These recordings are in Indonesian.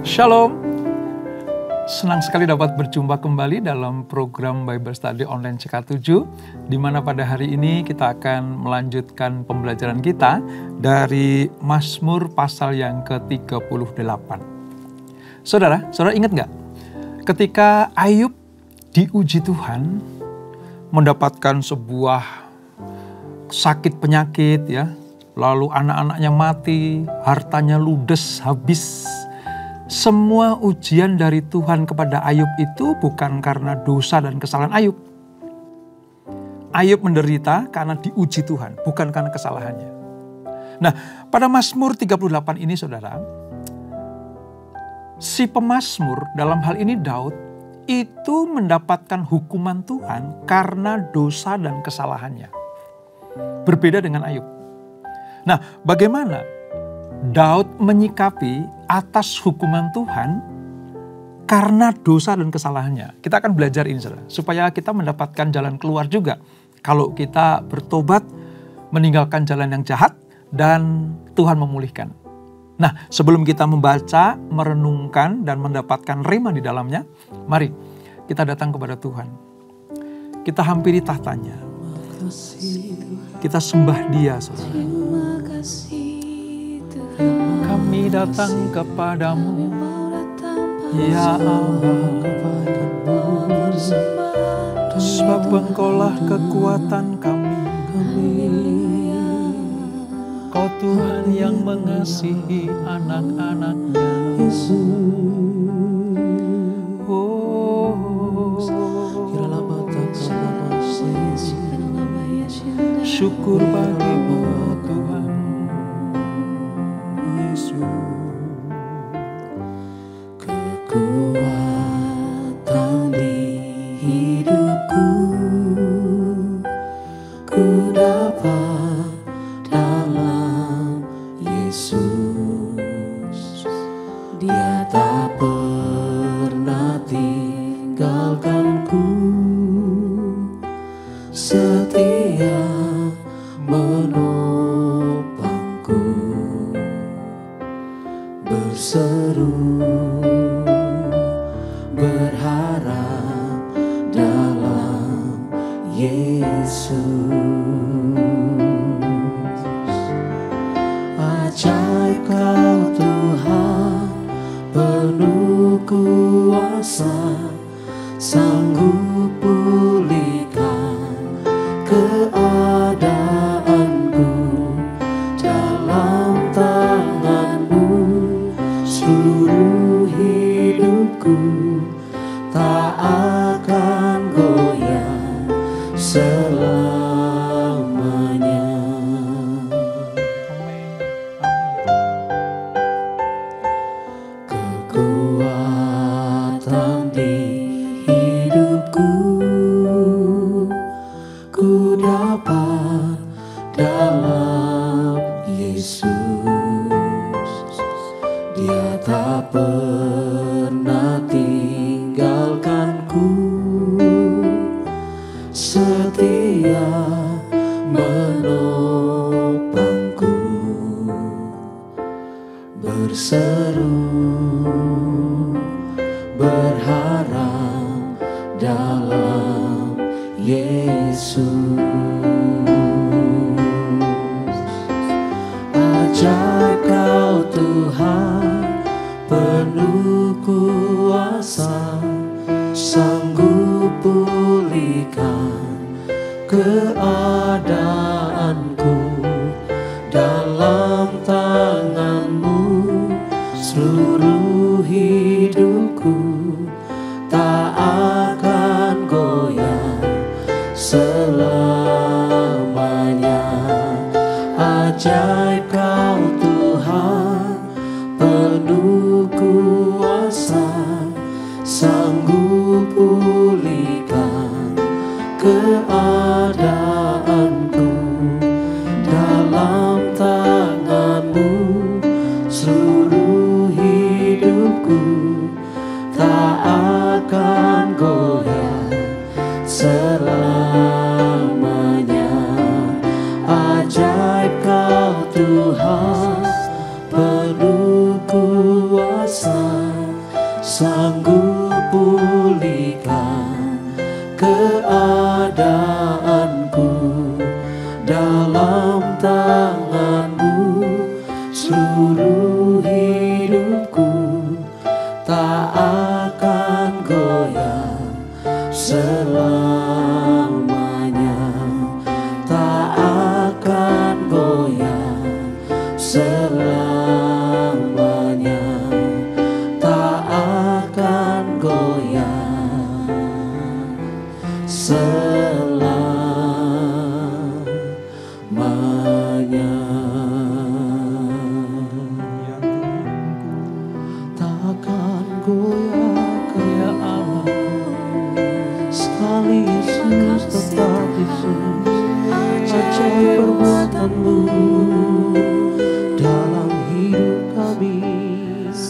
Shalom, senang sekali dapat berjumpa kembali dalam program Bible Study Online CK7, di mana pada hari ini kita akan melanjutkan pembelajaran kita dari Mazmur pasal yang ke-38. Saudara ingat nggak? Ketika Ayub diuji Tuhan, mendapatkan sebuah sakit penyakit ya, lalu anak-anaknya mati, hartanya ludes, habis. Semua ujian dari Tuhan kepada Ayub itu bukan karena dosa dan kesalahan Ayub. Ayub menderita karena diuji Tuhan, bukan karena kesalahannya. Nah, pada Mazmur 38 ini saudara, si pemazmur, dalam hal ini Daud, itu mendapatkan hukuman Tuhan karena dosa dan kesalahannya. Berbeda dengan Ayub. Nah, bagaimana Daud menyikapi atas hukuman Tuhan karena dosa dan kesalahannya? Kita akan belajar ini saudara, supaya kita mendapatkan jalan keluar juga. Kalau kita bertobat, meninggalkan jalan yang jahat, dan Tuhan memulihkan. Nah, sebelum kita membaca, merenungkan, dan mendapatkan rema di dalamnya, mari kita datang kepada Tuhan. Kita hampiri tahtanya. Kita sembah Dia, saudara. Kami datang kepadamu, ya Allah, sebab Engkaulah kekuatan kami. Kau Tuhan yang mengasihi anak-anak-Nya. Syukur bagimu Tuhan Yesus. Kekuatan di hidupku ku dapat dalam Yesus. Dia tak pernah tinggalkanku, setia menopangku, berseru berharap dalam Yesus. Ajaib Kau Tuhan, penuh kuasa, sanggup pulihkan keadaanku. Dalam tangan-Mu seluruh hidupku tak akan goyah selamanya. Kekuatan di hidupku ku dapat dalam Yesus. Dia tak pernah tinggalkanku, setia menopangku, berseru berharap dalam Yesus. Ajaib Kau Tuhan, penuh kuasa, sanggup pulihkan keadaanku. Dalam tangan-Mu seluruh hidupku tak akan goyah selamanya. Ajaib Kau Tuhan, penuh kuasa, sanggup pulihkan keadaanku. Dalam tangan-Mu seluruh hidup sanggup pulihkan keadaanku. Dalam tangan-Mu seluruh hidupku tak akan goyah selamanya, tak akan goyah selamanya, tak akan goyah selamanya. Takkan goyah kayak Allahku, sekali Yesus tetap Yesus. Ajaib perbuatan-Mu dalam hidup kami. Ku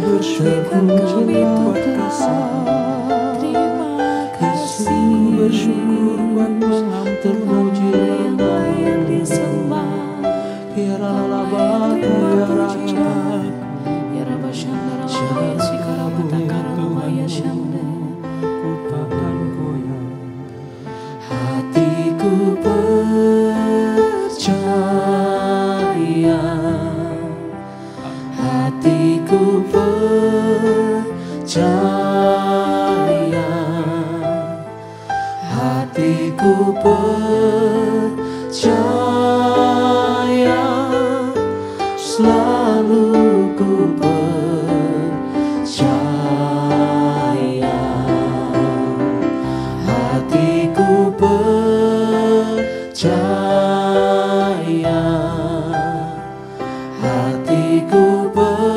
bersyukur buat kasih, ku bersyukur buat Tuhan, terpuji nama yang disembah. Kira lalabah kaya raja, ya Rabba Shandara Maya Sikara Batakara Maya Shandara. Ku takkan goyah. Hatiku percaya, hatiku percaya, hatiku percaya, selalu ku percaya. Hatiku percaya, hatiku percaya,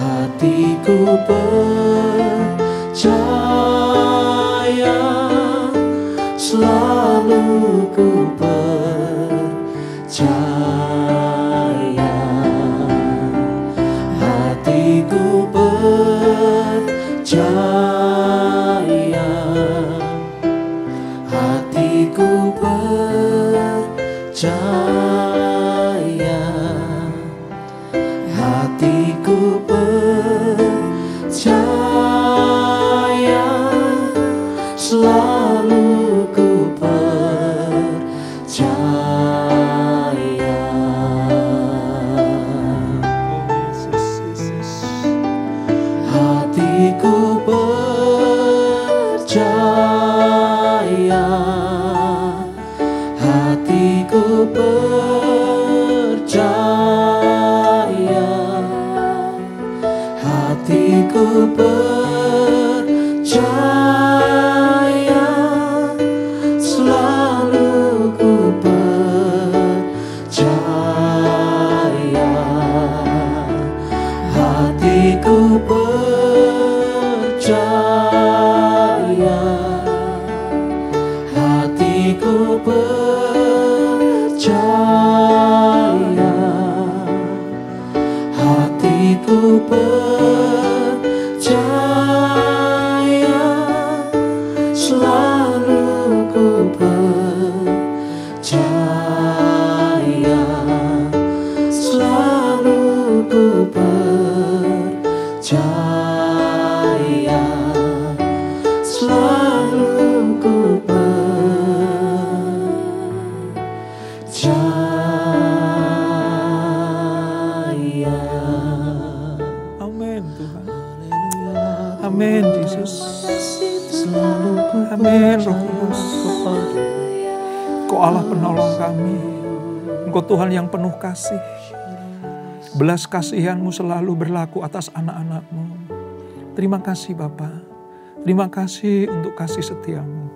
hatiku percaya, selalu ku percaya. Hatiku percaya, hatiku percaya, hatiku percaya, selalu ku percaya. Hatiku percaya, hatiku percaya, hatiku percaya, selalu ku percaya. Hatiku percaya, hatiku percaya, hatiku percaya, selalu ku percaya, selalu ku percaya, selalu ku percaya. Amin Tuhan. Amin Yesus. Amin Roh Kudus. Engkau Allah penolong kami. Engkau Tuhan yang penuh kasih. Belas kasihan-Mu selalu berlaku atas anak-anak-Mu. Terima kasih Bapa. Terima kasih untuk kasih setia-Mu.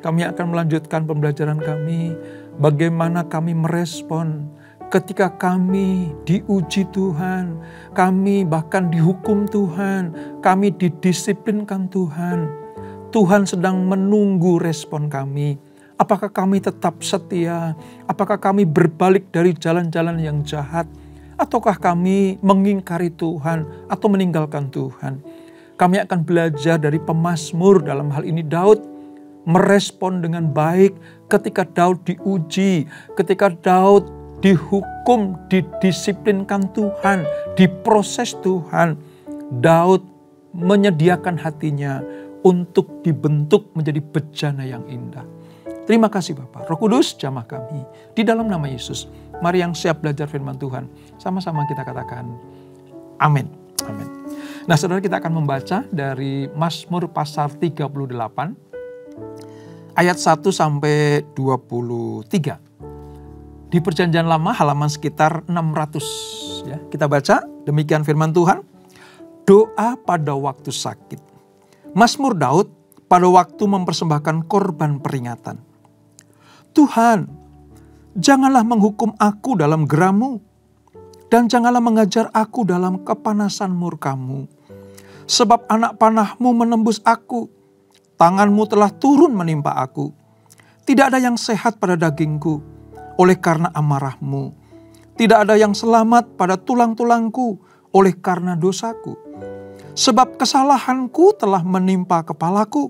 Kami akan melanjutkan pembelajaran kami. Bagaimana kami merespon ketika kami diuji Tuhan. Kami bahkan dihukum Tuhan. Kami didisiplinkan Tuhan. Tuhan sedang menunggu respon kami. Apakah kami tetap setia? Apakah kami berbalik dari jalan-jalan yang jahat? Ataukah kami mengingkari Tuhan atau meninggalkan Tuhan? Kami akan belajar dari pemazmur, dalam hal ini Daud, merespon dengan baik ketika Daud diuji, ketika Daud dihukum, didisiplinkan Tuhan, diproses Tuhan. Daud menyediakan hatinya untuk dibentuk menjadi bejana yang indah. Terima kasih Bapa. Roh Kudus jamah kami. Di dalam nama Yesus. Mari yang siap belajar firman Tuhan. Sama-sama kita katakan amin. Amin. Nah saudara, kita akan membaca dari Mazmur pasal 38. Ayat 1 sampai 23. Di Perjanjian Lama halaman sekitar 600. Ya, kita baca demikian firman Tuhan. Doa pada waktu sakit. Mazmur Daud pada waktu mempersembahkan korban peringatan. Tuhan, janganlah menghukum aku dalam geram-Mu, dan janganlah mengajar aku dalam kepanasan murka-Mu. Sebab anak panah-Mu menembus aku, tangan-Mu telah turun menimpa aku. Tidak ada yang sehat pada dagingku, oleh karena amarah-Mu. Tidak ada yang selamat pada tulang-tulangku, oleh karena dosaku. Sebab kesalahanku telah menimpa kepalaku.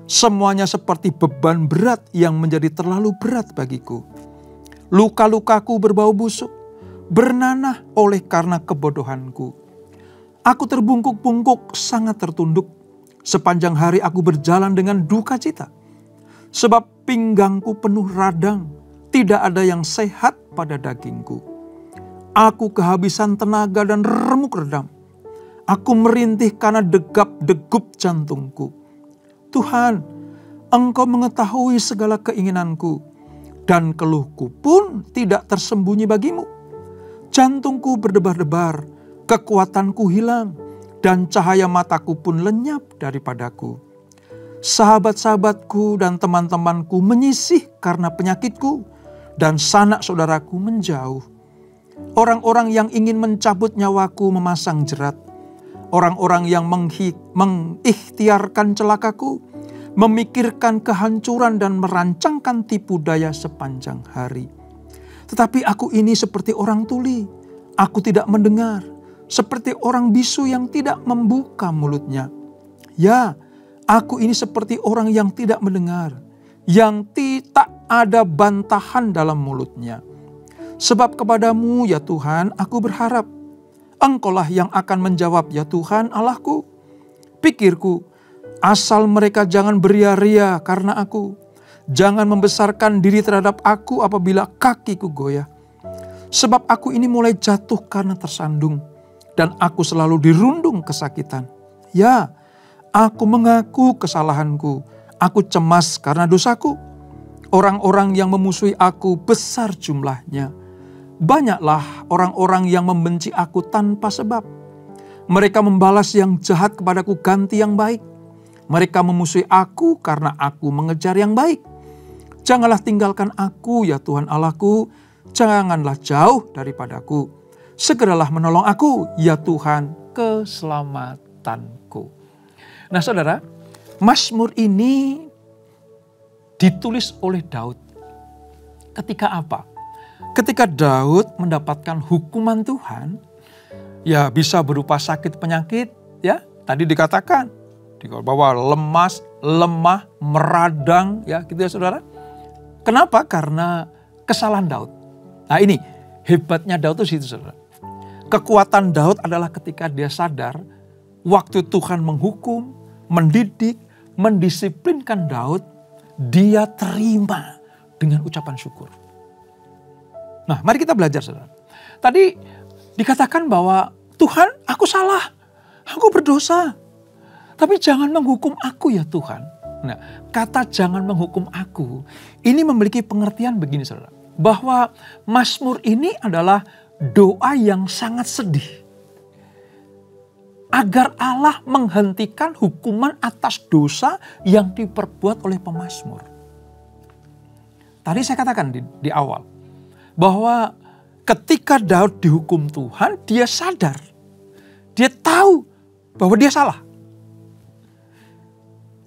Semuanya seperti beban berat yang menjadi terlalu berat bagiku. Luka-lukaku berbau busuk, bernanah oleh karena kebodohanku. Aku terbungkuk-bungkuk sangat tertunduk. Sepanjang hari aku berjalan dengan duka cita. Sebab pinggangku penuh radang, tidak ada yang sehat pada dagingku. Aku kehabisan tenaga dan remuk redam. Aku merintih karena degap-degup jantungku. Tuhan, Engkau mengetahui segala keinginanku, dan keluhku pun tidak tersembunyi bagimu. Jantungku berdebar-debar, kekuatanku hilang, dan cahaya mataku pun lenyap daripadaku. Sahabat-sahabatku dan teman-temanku menyisih karena penyakitku, dan sanak saudaraku menjauh. Orang-orang yang ingin mencabut nyawaku memasang jerat. Orang-orang yang mengikhtiarkan celakaku, memikirkan kehancuran dan merancangkan tipu daya sepanjang hari. Tetapi aku ini seperti orang tuli, aku tidak mendengar, seperti orang bisu yang tidak membuka mulutnya. Ya, aku ini seperti orang yang tidak mendengar, yang tidak ada bantahan dalam mulutnya. Sebab kepadamu ya Tuhan aku berharap. Engkaulah yang akan menjawab ya Tuhan Allahku. Pikirku, asal mereka jangan beria-ria karena aku. Jangan membesarkan diri terhadap aku apabila kakiku goyah. Sebab aku ini mulai jatuh karena tersandung. Dan aku selalu dirundung kesakitan. Ya, aku mengaku kesalahanku. Aku cemas karena dosaku. Orang-orang yang memusuhi aku besar jumlahnya. Banyaklah orang-orang yang membenci aku tanpa sebab. Mereka membalas yang jahat kepadaku ganti yang baik. Mereka memusuhi aku karena aku mengejar yang baik. Janganlah tinggalkan aku ya Tuhan Allahku. Janganlah jauh daripadaku. Segeralah menolong aku ya Tuhan keselamatanku. Nah saudara, Mazmur ini ditulis oleh Daud. Ketika apa? Ketika Daud mendapatkan hukuman Tuhan, ya bisa berupa sakit penyakit, ya tadi dikatakan bahwa lemas, lemah, meradang, ya gitu ya saudara. Kenapa? Karena kesalahan Daud. Nah ini hebatnya Daud itu situ saudara. Kekuatan Daud adalah ketika dia sadar waktu Tuhan menghukum, mendidik, mendisiplinkan Daud, dia terima dengan ucapan syukur. Nah, mari kita belajar saudara. Tadi dikatakan bahwa Tuhan, aku salah, aku berdosa. Tapi jangan menghukum aku ya Tuhan. Nah, kata jangan menghukum aku, ini memiliki pengertian begini saudara. Bahwa Mazmur ini adalah doa yang sangat sedih. Agar Allah menghentikan hukuman atas dosa yang diperbuat oleh pemazmur. Tadi saya katakan di awal. Bahwa ketika Daud dihukum Tuhan, dia sadar. Dia tahu bahwa dia salah.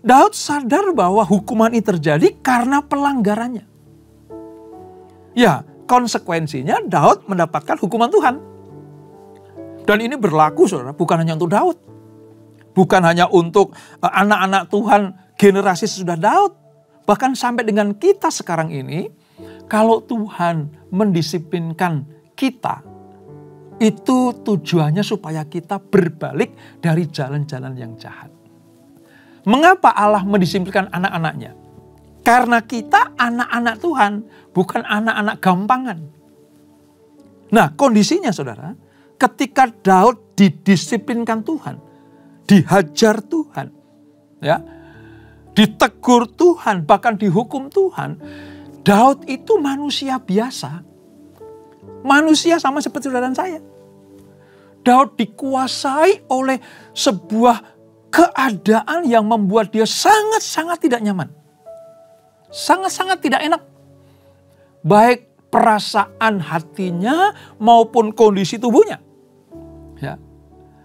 Daud sadar bahwa hukuman ini terjadi karena pelanggarannya. Ya, konsekuensinya Daud mendapatkan hukuman Tuhan. Dan ini berlaku saudara, bukan hanya untuk Daud. Bukan hanya untuk anak-anak Tuhan generasi sesudah Daud. Bahkan sampai dengan kita sekarang ini, kalau Tuhan mendisiplinkan kita, itu tujuannya supaya kita berbalik dari jalan-jalan yang jahat. Mengapa Allah mendisiplinkan anak-anaknya? Karena kita anak-anak Tuhan, bukan anak-anak gampangan. Nah, kondisinya saudara, ketika Daud didisiplinkan Tuhan, dihajar Tuhan, ya, ditegur Tuhan, bahkan dihukum Tuhan, Daud itu manusia biasa. Manusia sama seperti saudara dan saya. Daud dikuasai oleh sebuah keadaan yang membuat dia sangat-sangat tidak nyaman. Sangat-sangat tidak enak. Baik perasaan hatinya maupun kondisi tubuhnya. Ya.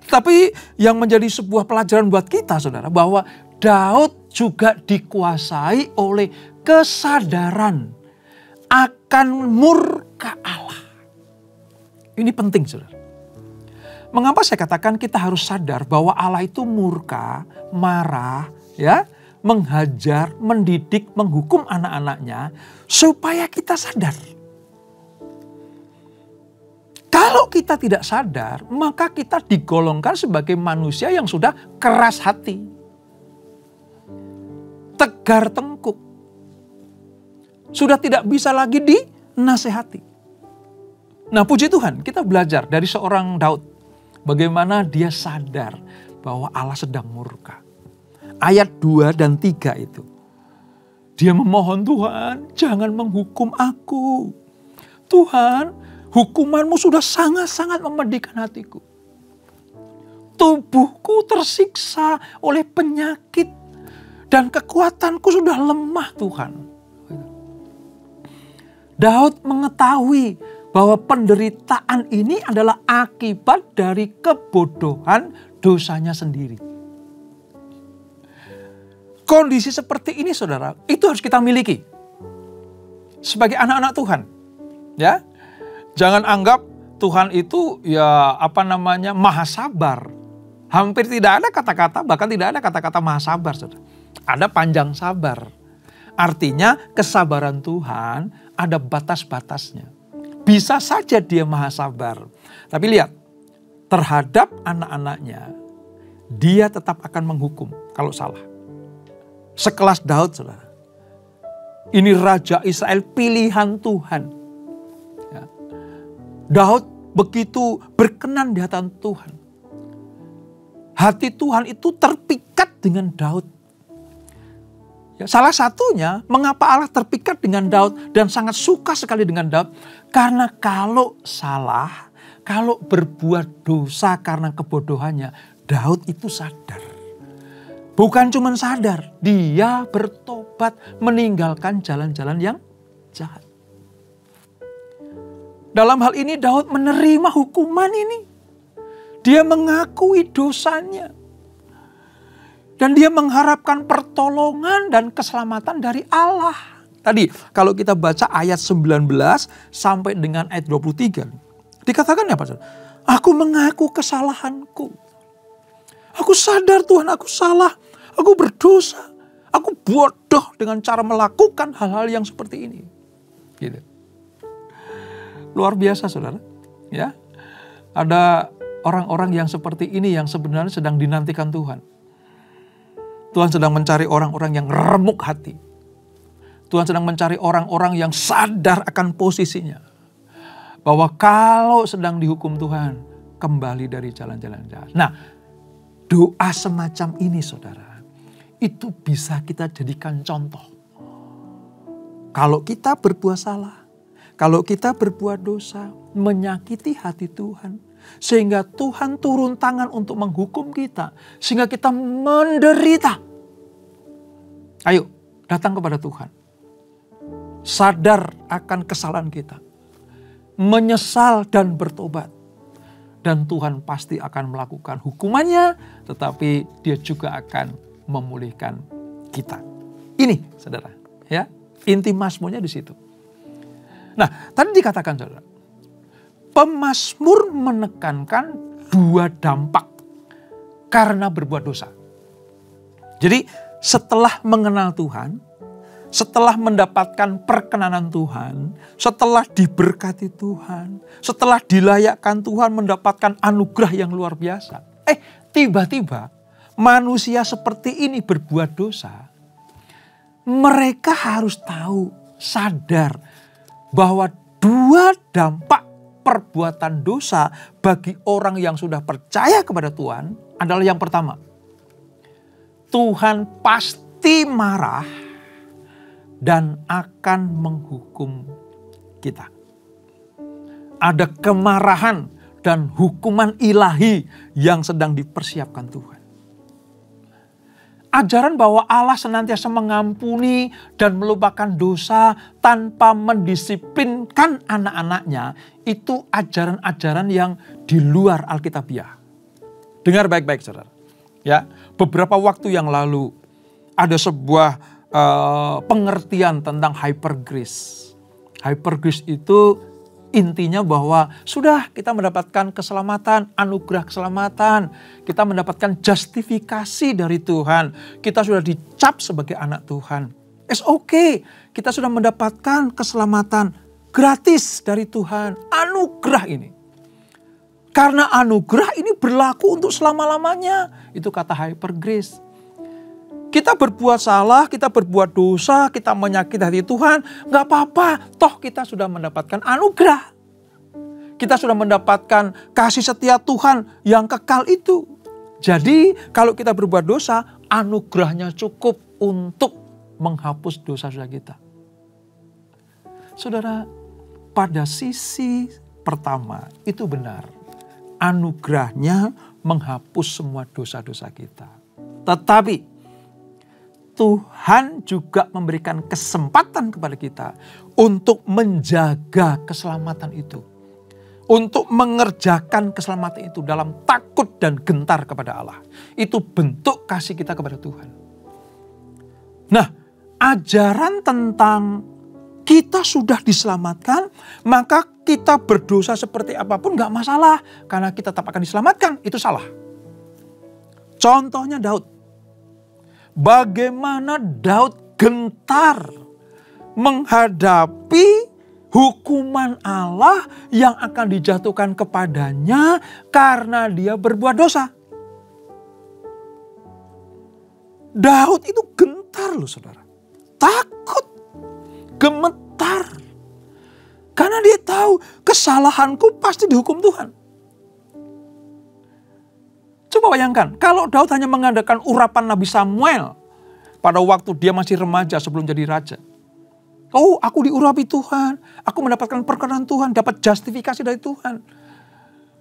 Tapi yang menjadi sebuah pelajaran buat kita saudara, bahwa Daud juga dikuasai oleh kesadaran akan murka Allah. Ini penting saudara. Mengapa saya katakan kita harus sadar bahwa Allah itu murka, marah, ya, menghajar, mendidik, menghukum anak-anaknya supaya kita sadar. Kalau kita tidak sadar, maka kita digolongkan sebagai manusia yang sudah keras hati, tegar tengkuk, sudah tidak bisa lagi dinasehati. Nah, puji Tuhan, kita belajar dari seorang Daud, bagaimana dia sadar bahwa Allah sedang murka. Ayat 2 dan 3 itu. Dia memohon, Tuhan, jangan menghukum aku. Tuhan, hukumanmu sudah sangat-sangat memedihkan hatiku. Tubuhku tersiksa oleh penyakit dan kekuatanku sudah lemah, Tuhan. Daud mengetahui bahwa penderitaan ini adalah akibat dari kebodohan dosanya sendiri. Kondisi seperti ini saudara, itu harus kita miliki sebagai anak-anak Tuhan. Ya, jangan anggap Tuhan itu maha sabar. Hampir tidak ada kata-kata, bahkan tidak ada kata-kata maha sabar saudara. Ada panjang sabar. Artinya kesabaran Tuhan ada batas-batasnya. Bisa saja dia maha sabar. Tapi lihat, terhadap anak-anaknya, dia tetap akan menghukum kalau salah. Sekelas Daud, saudara. Ini Raja Israel, pilihan Tuhan. Ya. Daud begitu berkenan di hadapan Tuhan. Hati Tuhan itu terpikat dengan Daud. Ya, salah satunya mengapa Allah terpikat dengan Daud dan sangat suka sekali dengan Daud. Karena kalau salah, kalau berbuat dosa karena kebodohannya, Daud itu sadar. Bukan cuma sadar, dia bertobat meninggalkan jalan-jalan yang jahat. Dalam hal ini Daud menerima hukuman ini. Dia mengakui dosanya. Dan dia mengharapkan pertolongan dan keselamatan dari Allah. Tadi kalau kita baca ayat 19 sampai dengan ayat 23. Dikatakan apa? Aku mengaku kesalahanku. Aku sadar Tuhan aku salah. Aku berdosa. Aku bodoh dengan cara melakukan hal-hal yang seperti ini. Gitu. Luar biasa saudara. Ya, ada orang-orang yang seperti ini yang sebenarnya sedang dinantikan Tuhan. Tuhan sedang mencari orang-orang yang remuk hati. Tuhan sedang mencari orang-orang yang sadar akan posisinya. Bahwa kalau sedang dihukum Tuhan, kembali dari jalan-jalan jahat. Nah, doa semacam ini saudara, itu bisa kita jadikan contoh. Kalau kita berbuat salah, kalau kita berbuat dosa, menyakiti hati Tuhan, sehingga Tuhan turun tangan untuk menghukum kita. Sehingga kita menderita. Ayo datang kepada Tuhan. Sadar akan kesalahan kita. Menyesal dan bertobat. Dan Tuhan pasti akan melakukan hukumannya. Tetapi dia juga akan memulihkan kita. Ini saudara. Ya, inti mazmurnya di situ. Nah tadi dikatakan saudara. Pemazmur menekankan dua dampak karena berbuat dosa. Jadi setelah mengenal Tuhan, setelah mendapatkan perkenanan Tuhan, setelah diberkati Tuhan, setelah dilayakkan Tuhan mendapatkan anugerah yang luar biasa. Tiba-tiba manusia seperti ini berbuat dosa. Mereka harus tahu, sadar bahwa dua dampak perbuatan dosa bagi orang yang sudah percaya kepada Tuhan adalah yang pertama. Tuhan pasti marah dan akan menghukum kita. Ada kemarahan dan hukuman ilahi yang sedang dipersiapkan Tuhan. Ajaran bahwa Allah senantiasa mengampuni dan melupakan dosa tanpa mendisiplinkan anak-anaknya, itu ajaran-ajaran yang di luar Alkitabiah. Dengar baik-baik, saudara. Ya, beberapa waktu yang lalu ada sebuah pengertian tentang hyper grace. Hyper grace itu intinya bahwa sudah kita mendapatkan keselamatan, anugerah keselamatan. Kita mendapatkan justifikasi dari Tuhan. Kita sudah dicap sebagai anak Tuhan. It's okay. Kita sudah mendapatkan keselamatan gratis dari Tuhan. Anugerah ini. Karena anugerah ini berlaku untuk selama-lamanya. Itu kata hyper grace. Kita berbuat salah, kita berbuat dosa, kita menyakiti hati Tuhan, gak apa-apa. Toh kita sudah mendapatkan anugerah. Kita sudah mendapatkan kasih setia Tuhan yang kekal itu. Jadi kalau kita berbuat dosa, anugerahnya cukup untuk menghapus dosa-dosa kita. Saudara, pada sisi pertama itu benar. Anugerahnya menghapus semua dosa-dosa kita. Tetapi Tuhan juga memberikan kesempatan kepada kita untuk menjaga keselamatan itu. Untuk mengerjakan keselamatan itu dalam takut dan gentar kepada Allah. Itu bentuk kasih kita kepada Tuhan. Nah, ajaran tentang kita sudah diselamatkan, maka kita berdosa seperti apapun gak masalah. Karena kita tetap akan diselamatkan, itu salah. Contohnya Daud. Bagaimana Daud gentar menghadapi hukuman Allah yang akan dijatuhkan kepadanya karena dia berbuat dosa. Daud itu gentar loh saudara. Takut, gemetar. Karena dia tahu kesalahanku pasti dihukum Tuhan. Coba bayangkan, kalau Daud hanya mengadakan urapan Nabi Samuel pada waktu dia masih remaja sebelum jadi raja. Oh, aku diurapi Tuhan, aku mendapatkan perkenan Tuhan, dapat justifikasi dari Tuhan.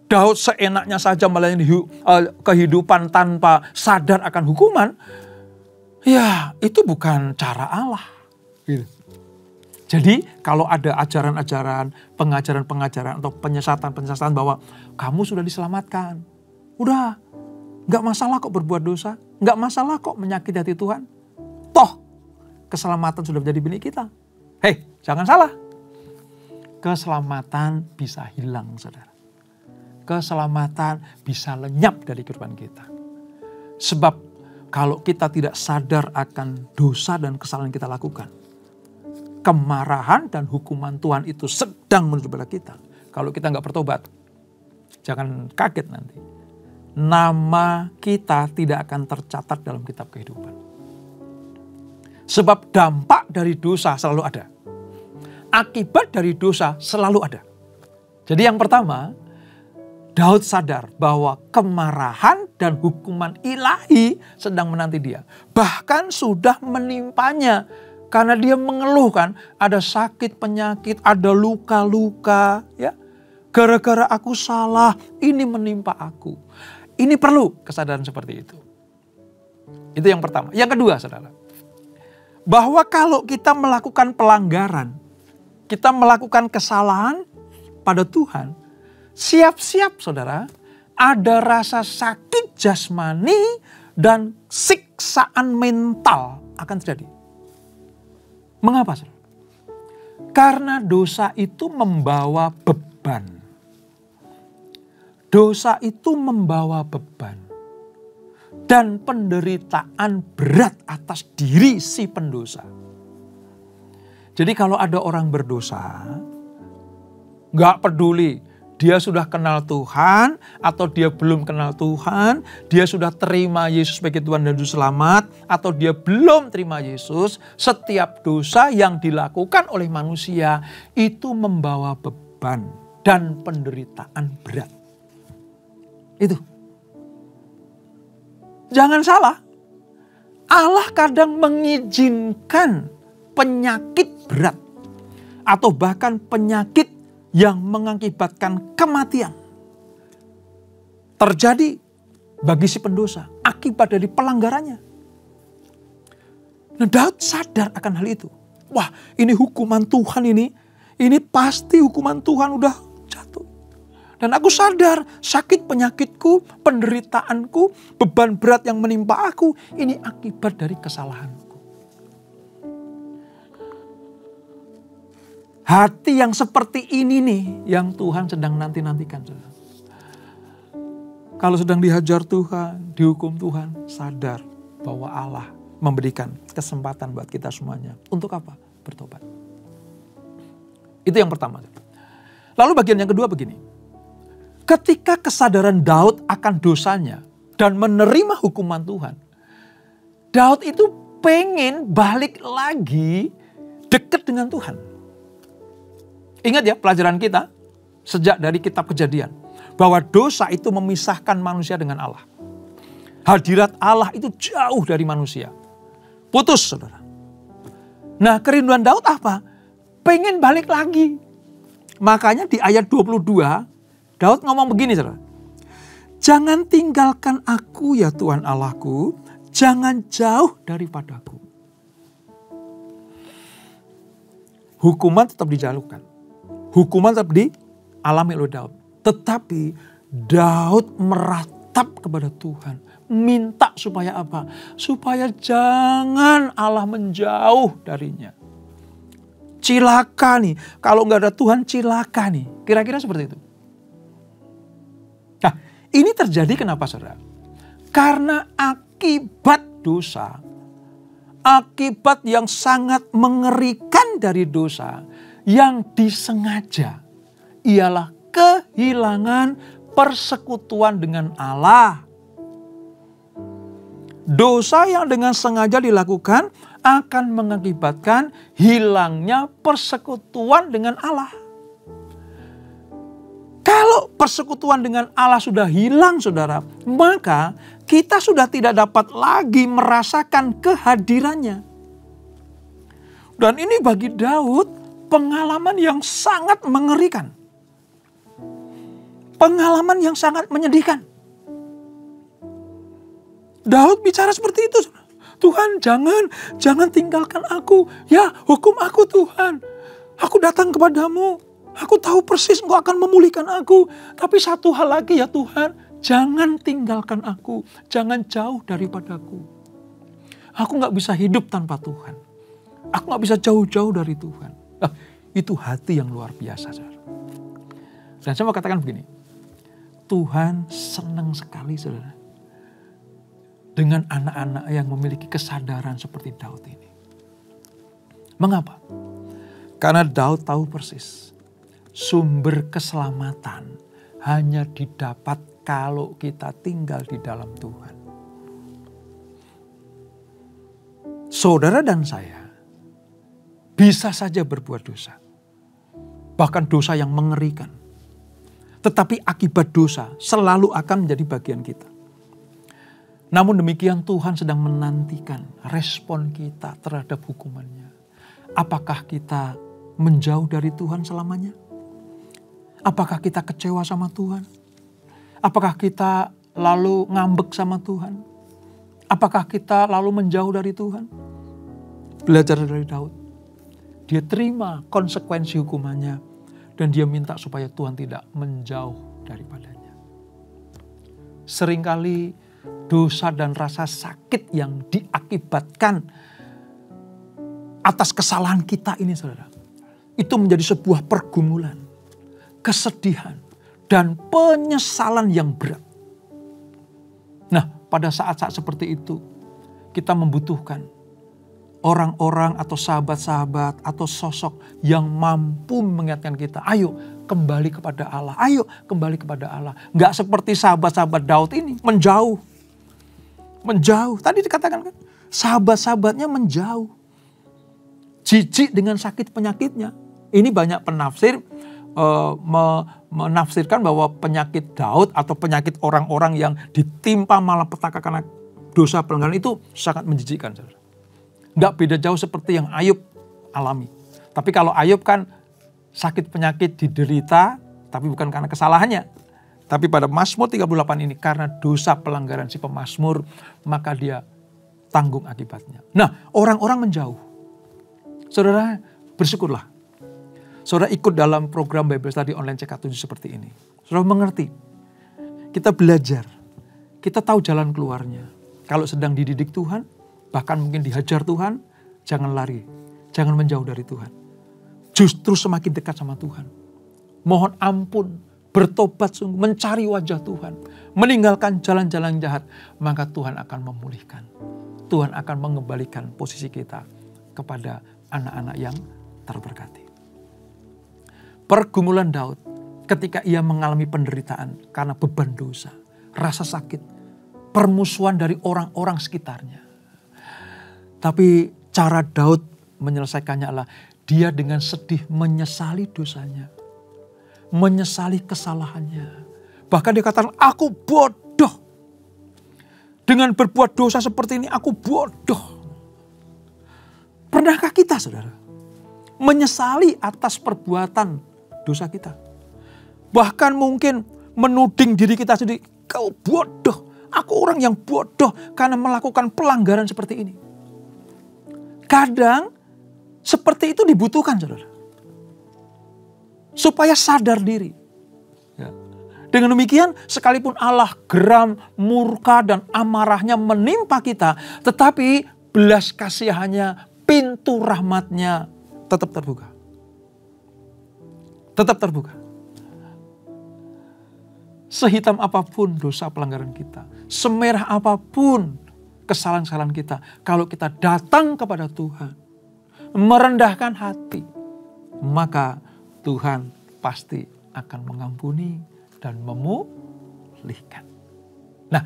Daud seenaknya saja melayani kehidupan tanpa sadar akan hukuman. Ya, itu bukan cara Allah. Gitu. Jadi kalau ada ajaran-ajaran, pengajaran-pengajaran atau penyesatan-penyesatan bahwa kamu sudah diselamatkan. Udah. Gak masalah kok berbuat dosa. Gak masalah kok menyakiti hati Tuhan. Toh, keselamatan sudah menjadi milik kita. Hei, jangan salah. Keselamatan bisa hilang, saudara. Keselamatan bisa lenyap dari kehidupan kita. Sebab kalau kita tidak sadar akan dosa dan kesalahan yang kita lakukan, kemarahan dan hukuman Tuhan itu sedang menuju pada kita. Kalau kita gak bertobat, jangan kaget nanti. Nama kita tidak akan tercatat dalam kitab kehidupan. Sebab dampak dari dosa selalu ada. Akibat dari dosa selalu ada. Jadi yang pertama, Daud sadar bahwa kemarahan dan hukuman ilahi sedang menanti dia. Bahkan sudah menimpanya. Karena dia mengeluhkan ada sakit, penyakit, ada luka-luka. Ya. Gara-gara aku salah, ini menimpa aku. Ini perlu kesadaran seperti itu. Itu yang pertama. Yang kedua, saudara. Bahwa kalau kita melakukan pelanggaran, kita melakukan kesalahan pada Tuhan, siap-siap saudara, ada rasa sakit jasmani dan siksaan mental akan terjadi. Mengapa, saudara? Karena dosa itu membawa beban. Dosa itu membawa beban dan penderitaan berat atas diri si pendosa. Jadi kalau ada orang berdosa, gak peduli dia sudah kenal Tuhan atau dia belum kenal Tuhan, dia sudah terima Yesus sebagai Tuhan dan Juru Selamat atau dia belum terima Yesus, setiap dosa yang dilakukan oleh manusia itu membawa beban dan penderitaan berat. Itu. Jangan salah, Allah kadang mengizinkan penyakit berat atau bahkan penyakit yang mengakibatkan kematian terjadi bagi si pendosa akibat dari pelanggarannya. Nah, Daud sadar akan hal itu. Wah, ini hukuman Tuhan ini pasti hukuman Tuhan udah jatuh. Dan aku sadar sakit penyakitku, penderitaanku, beban berat yang menimpa aku, ini akibat dari kesalahanku. Hati yang seperti ini nih yang Tuhan sedang nanti-nantikan. Kalau sedang dihajar Tuhan, dihukum Tuhan, sadar bahwa Allah memberikan kesempatan buat kita semuanya. Untuk apa? Bertobat. Itu yang pertama. Lalu bagian yang kedua begini. Ketika kesadaran Daud akan dosanya dan menerima hukuman Tuhan, Daud itu pengen balik lagi dekat dengan Tuhan. Ingat ya pelajaran kita sejak dari kitab Kejadian, bahwa dosa itu memisahkan manusia dengan Allah. Hadirat Allah itu jauh dari manusia. Putus, saudara. Nah, kerinduan Daud apa? Pengen balik lagi. Makanya di ayat 22, Daud ngomong begini, saudara. Jangan tinggalkan aku ya Tuhan Allahku, jangan jauh daripadaku. Hukuman tetap dijalurkan. Hukuman tetap dialami oleh Daud. Tetapi Daud meratap kepada Tuhan. Minta supaya apa? Supaya jangan Allah menjauh darinya. Cilaka nih. Kalau nggak ada Tuhan cilaka nih. Kira-kira seperti itu. Nah, ini terjadi kenapa, saudara? Karena akibat dosa, akibat yang sangat mengerikan dari dosa, yang disengaja ialah kehilangan persekutuan dengan Allah. Dosa yang dengan sengaja dilakukan akan mengakibatkan hilangnya persekutuan dengan Allah. Kalau persekutuan dengan Allah sudah hilang, saudara, maka kita sudah tidak dapat lagi merasakan kehadirannya. Dan ini bagi Daud pengalaman yang sangat mengerikan. Pengalaman yang sangat menyedihkan. Daud bicara seperti itu. Tuhan, jangan tinggalkan aku. Ya, hukum aku Tuhan. Aku datang kepadamu. Aku tahu persis Engkau akan memulihkan aku. Tapi satu hal lagi ya Tuhan. Jangan tinggalkan aku. Jangan jauh daripadaku. Aku gak bisa hidup tanpa Tuhan. Aku gak bisa jauh-jauh dari Tuhan. Itu hati yang luar biasa. Saudara. Dan saya mau katakan begini. Tuhan senang sekali, saudara, dengan anak-anak yang memiliki kesadaran seperti Daud ini. Mengapa? Karena Daud tahu persis. Sumber keselamatan hanya didapat kalau kita tinggal di dalam Tuhan. Saudara dan saya bisa saja berbuat dosa. Bahkan dosa yang mengerikan. Tetapi akibat dosa selalu akan menjadi bagian kita. Namun demikian Tuhan sedang menantikan respon kita terhadap hukumannya. Apakah kita menjauh dari Tuhan selamanya? Apakah kita kecewa sama Tuhan? Apakah kita lalu ngambek sama Tuhan? Apakah kita lalu menjauh dari Tuhan? Belajar dari Daud. Dia terima konsekuensi hukumannya. Dan dia minta supaya Tuhan tidak menjauh daripadanya. Seringkali dosa dan rasa sakit yang diakibatkan atas kesalahan kita ini, saudara, itu menjadi sebuah pergumulan, kesedihan, dan penyesalan yang berat. Nah, pada saat-saat seperti itu, kita membutuhkan orang-orang atau sahabat-sahabat atau sosok yang mampu mengingatkan kita, ayo kembali kepada Allah, ayo kembali kepada Allah. Nggak seperti sahabat-sahabat Daud ini, menjauh. Tadi dikatakan kan, sahabat-sahabatnya menjauh. Jijik dengan sakit penyakitnya. Ini banyak penafsir menafsirkan bahwa penyakit Daud atau penyakit orang-orang yang ditimpa malapetaka karena dosa pelanggaran itu sangat menjijikkan. Saudara. Nggak beda jauh seperti yang Ayub alami. Tapi kalau Ayub kan sakit penyakit diderita, tapi bukan karena kesalahannya. Tapi pada Mazmur 38 ini karena dosa pelanggaran si pemazmur, maka dia tanggung akibatnya. Nah, orang-orang menjauh. Saudara, bersyukurlah. Saudara ikut dalam program Bible Study online CK7 seperti ini. Saudara mengerti. Kita belajar. Kita tahu jalan keluarnya. Kalau sedang dididik Tuhan, bahkan mungkin dihajar Tuhan, jangan lari. Jangan menjauh dari Tuhan. Justru semakin dekat sama Tuhan. Mohon ampun, bertobat sungguh, mencari wajah Tuhan. Meninggalkan jalan-jalan jahat, maka Tuhan akan memulihkan. Tuhan akan mengembalikan posisi kita kepada anak-anak yang terberkati. Pergumulan Daud ketika ia mengalami penderitaan karena beban dosa, rasa sakit, permusuhan dari orang-orang sekitarnya. Tapi cara Daud menyelesaikannya adalah dia dengan sedih menyesali dosanya. Menyesali kesalahannya. Bahkan dia katakan, aku bodoh. Dengan berbuat dosa seperti ini aku bodoh. Pernahkah kita, saudara, menyesali atas perbuatan dosa kita? Bahkan mungkin menuding diri kita sendiri, kau bodoh. Aku orang yang bodoh karena melakukan pelanggaran seperti ini. Kadang seperti itu dibutuhkan, saudara. Supaya sadar diri. Ya. Dengan demikian, sekalipun Allah geram, murka, dan amarahnya menimpa kita, tetapi belas kasihannya, pintu rahmatnya tetap terbuka. Tetap terbuka. Sehitam apapun dosa pelanggaran kita, semerah apapun kesalahan-kesalahan kita, kalau kita datang kepada Tuhan, merendahkan hati, maka Tuhan pasti akan mengampuni dan memulihkan. Nah,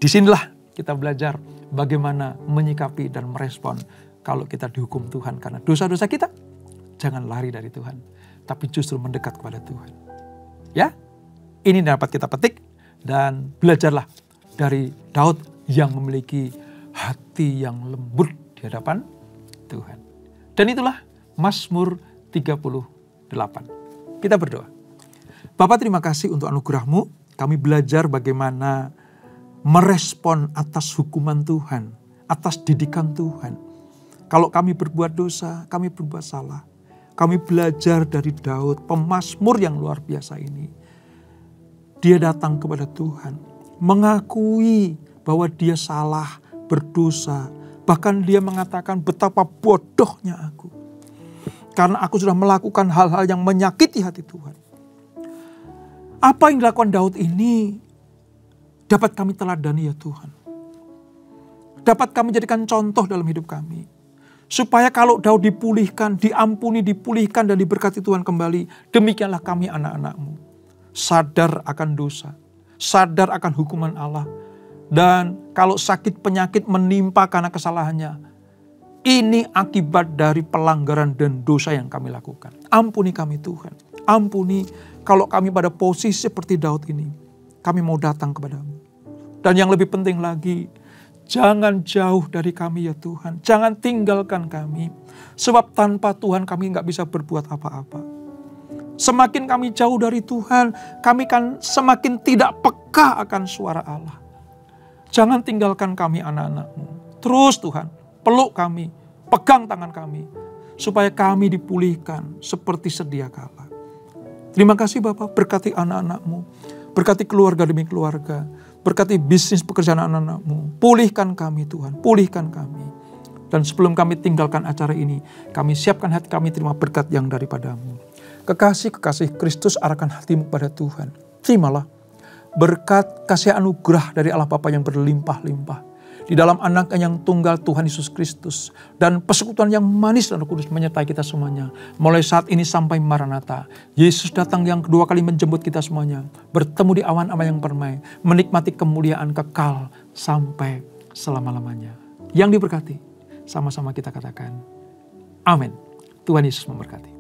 disinilah kita belajar bagaimana menyikapi dan merespon kalau kita dihukum Tuhan karena dosa-dosa kita. Jangan lari dari Tuhan, tapi justru mendekat kepada Tuhan. Ya, ini dapat kita petik dan belajarlah dari Daud yang memiliki hati yang lembut di hadapan Tuhan. Dan itulah Mazmur 38. Kita berdoa. Bapa, terima kasih untuk anugerah-Mu. Kami belajar bagaimana merespon atas hukuman Tuhan, atas didikan Tuhan. Kalau kami berbuat dosa, kami berbuat salah. Kami belajar dari Daud, pemazmur yang luar biasa ini. Dia datang kepada Tuhan, mengakui bahwa dia salah, berdosa. Bahkan dia mengatakan betapa bodohnya aku. Karena aku sudah melakukan hal-hal yang menyakiti hati Tuhan. Apa yang dilakukan Daud ini dapat kami teladani ya Tuhan. Dapat kami jadikan contoh dalam hidup kami. Supaya kalau Daud dipulihkan, diampuni, dipulihkan dan diberkati Tuhan kembali. Demikianlah kami anak-anak-Mu. Sadar akan dosa. Sadar akan hukuman Allah. Dan kalau sakit penyakit menimpa karena kesalahannya, ini akibat dari pelanggaran dan dosa yang kami lakukan. Ampuni kami Tuhan. Ampuni kalau kami pada posisi seperti Daud ini. Kami mau datang kepadamu. Dan yang lebih penting lagi, jangan jauh dari kami ya Tuhan. Jangan tinggalkan kami. Sebab tanpa Tuhan kami gak bisa berbuat apa-apa. Semakin kami jauh dari Tuhan, kami kan semakin tidak peka akan suara Allah. Jangan tinggalkan kami anak-anak-Mu. Terus Tuhan, peluk kami, pegang tangan kami, supaya kami dipulihkan seperti sedia kala. Terima kasih Bapak, berkati anak-anak-Mu, berkati keluarga demi keluarga, berkati bisnis pekerjaan anak-anak-Mu. Pulihkan kami Tuhan, pulihkan kami. Dan sebelum kami tinggalkan acara ini, kami siapkan hati kami terima berkat yang daripada-Mu. Kekasih-kekasih Kristus, arahkan hatimu pada Tuhan. Terimalah berkat kasih anugerah dari Allah Bapa yang berlimpah-limpah. di dalam Anak-Nya yang tunggal Tuhan Yesus Kristus, dan persekutuan yang manis dan Roh Kudus menyertai kita semuanya. Mulai saat ini sampai Maranatha, Yesus datang yang kedua kali menjemput kita semuanya, bertemu di awan-awan yang permai, menikmati kemuliaan kekal sampai selama-lamanya. Yang diberkati, sama-sama kita katakan, amin. Tuhan Yesus memberkati.